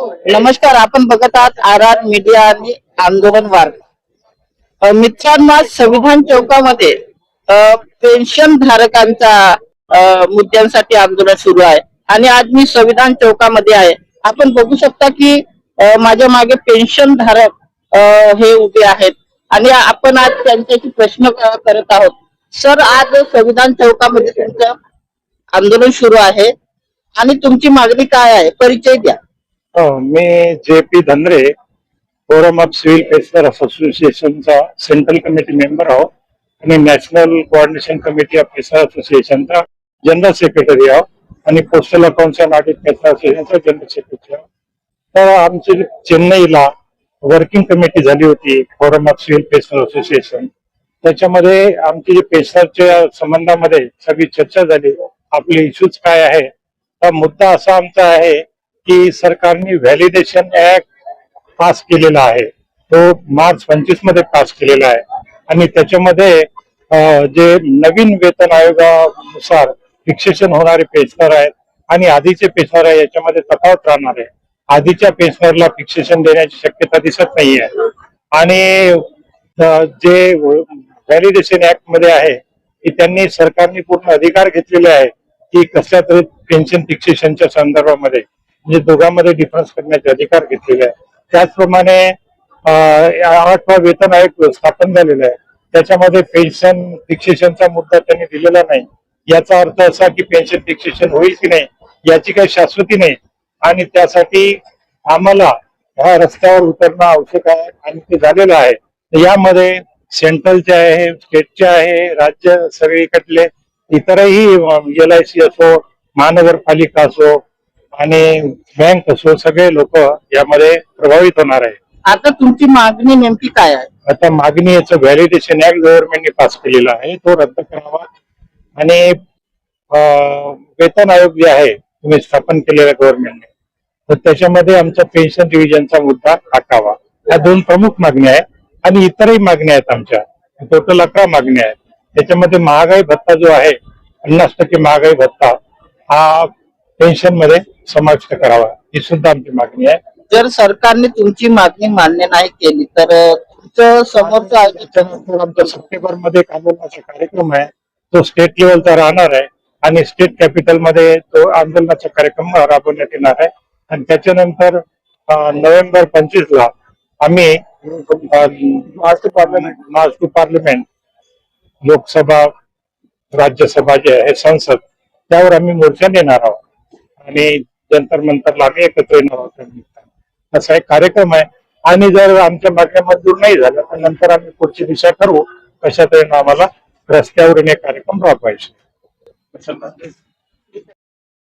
नमस्कार, आपण बघत आहात RR मीडिया आणि आंदोलन वार्ता. मित्रांनो, आज संविधान चौकामध्ये पेन्शन धारकांचा मुद्द्यांसाठी आंदोलन सुरू आहे आणि आज मी संविधान चौकामध्ये आहे. आपण बघू शकता की माझ्या मागे पेन्शन धारक हे उभे आहेत आणि आपण आज त्यांच्याशी प्रश्न करत आहोत. सर, आज संविधान चौकामध्ये तुमचं आंदोलन सुरू आहे आणि तुमची मागणी काय आहे? परिचय द्या. मी JP Dhanre, forum of civil pensioner असोसिएशनचा सेंट्रल कमिटी मेंबर आहोत आणि national coordination committee of pensioner असोसिएशनचा जनरल सेक्रेटरी आहोत आणि postal accounts and audit pensioner असोसिएशनचा जनरल सेक्रेटरी आहोत. तर आमची चेन्नईला वर्किंग कमिटी झाली होती forum of civil pensioner association. त्याच्यामध्ये आमची जे पेन्शनरच्या संबंधामध्ये सगळी चर्चा झाली. आपले इश्यूज काय आहे, तर मुद्दा असा आमचा आहे की सरकारने व्हॅलिडेशन ऍक्ट पास केलेला आहे, तो मार्च 25 मध्ये पास केलेला आहे आणि त्याच्यामध्ये जे नवीन वेतन आयोगानुसार फिक्सेशन होणारे पेन्शनर आहेत आणि आधीचे पेन्शनर आहे याच्यामध्ये तफावत राहणार आहे. आधीच्या पेन्शनरला फिक्सेशन देण्याची शक्यता दिसत नाहीये आणि जे व्हॅलिडेशन ऍक्ट मध्ये आहे की त्यांनी सरकारने पूर्ण अधिकार घेतलेले आहे की कसल्या तरी पेन्शन फिक्सेशनच्या संदर्भामध्ये म्हणजे दोघांमध्ये डिफरन्स करण्याचे अधिकार घेतलेले आहे. त्याचप्रमाणे 8वा वेतन आयोग स्थापन झालेला आहे, त्याच्यामध्ये पेन्शन फिक्सेशनचा मुद्दा त्यांनी दिलेला नाही. याचा अर्थ असा की पेन्शन फिक्सेशन होईल की नाही याची काही शाश्वती नाही आणि त्यासाठी आम्हाला ह्या रस्त्यावर उतरणं आवश्यक आहे आणि ते झालेलं आहे. यामध्ये सेंट्रलचे आहे, स्टेटचे आहे, राज्य सगळीकडले इतरही LIC असो, महानगरपालिका असो आणि बँक असो, सगळे लोक यामध्ये प्रभावित होणार आहे. आता तुमची मागणी नेमकी काय आहे? आता मागणी याचं व्हॅलिडेशन ऍक्ट गव्हर्नमेंटने पास केलेला आहे, तो रद्द करावा आणि वेतन आयोग जे आहे तुम्ही स्थापन केलेला गव्हर्नमेंटने, तर त्याच्यामध्ये आमचा पेन्शन डिव्हिजनचा मुद्दा टाकावा. या दोन प्रमुख मागण्या आहेत आणि इतरही मागण्या आहेत. आमच्या टोटल 11 मागण्या आहेत. त्याच्यामध्ये महागाई भत्ता जो आहे 50% महागाई भत्ता हा पेन्शन मध्ये समाविष्ट करावा, ही सुद्धा आमची मागणी आहे. जर सरकारने तुमची मागणी मान्य नाही केली तर तुमचं समोरचं आमचा सप्टेंबर मध्ये एक आंदोलनाचा कार्यक्रम आहे, तो स्टेट लेवलचा राहणार आहे आणि स्टेट कॅपिटल मध्ये तो आंदोलनाचा कार्यक्रम राबवण्यात येणार आहे. आणि त्याच्यानंतर नोव्हेंबर 25 ला आम्ही March two parliament Lok Sabha Rajya Sabha जे आहे संसद, त्यावर आम्ही मोर्चा नेणार आहोत आणि जंतर मंतरला आम्ही एकत्र येणार आहोत. असा एक कार्यक्रम आहे आणि जर आमच्या मागण्या मंजूर नाही झाल्या तर नंतर आम्ही पुढची दिशा ठरवू कशा तऱ्हेने आम्हाला रस्त्यावरून एक कार्यक्रम राबवायचे.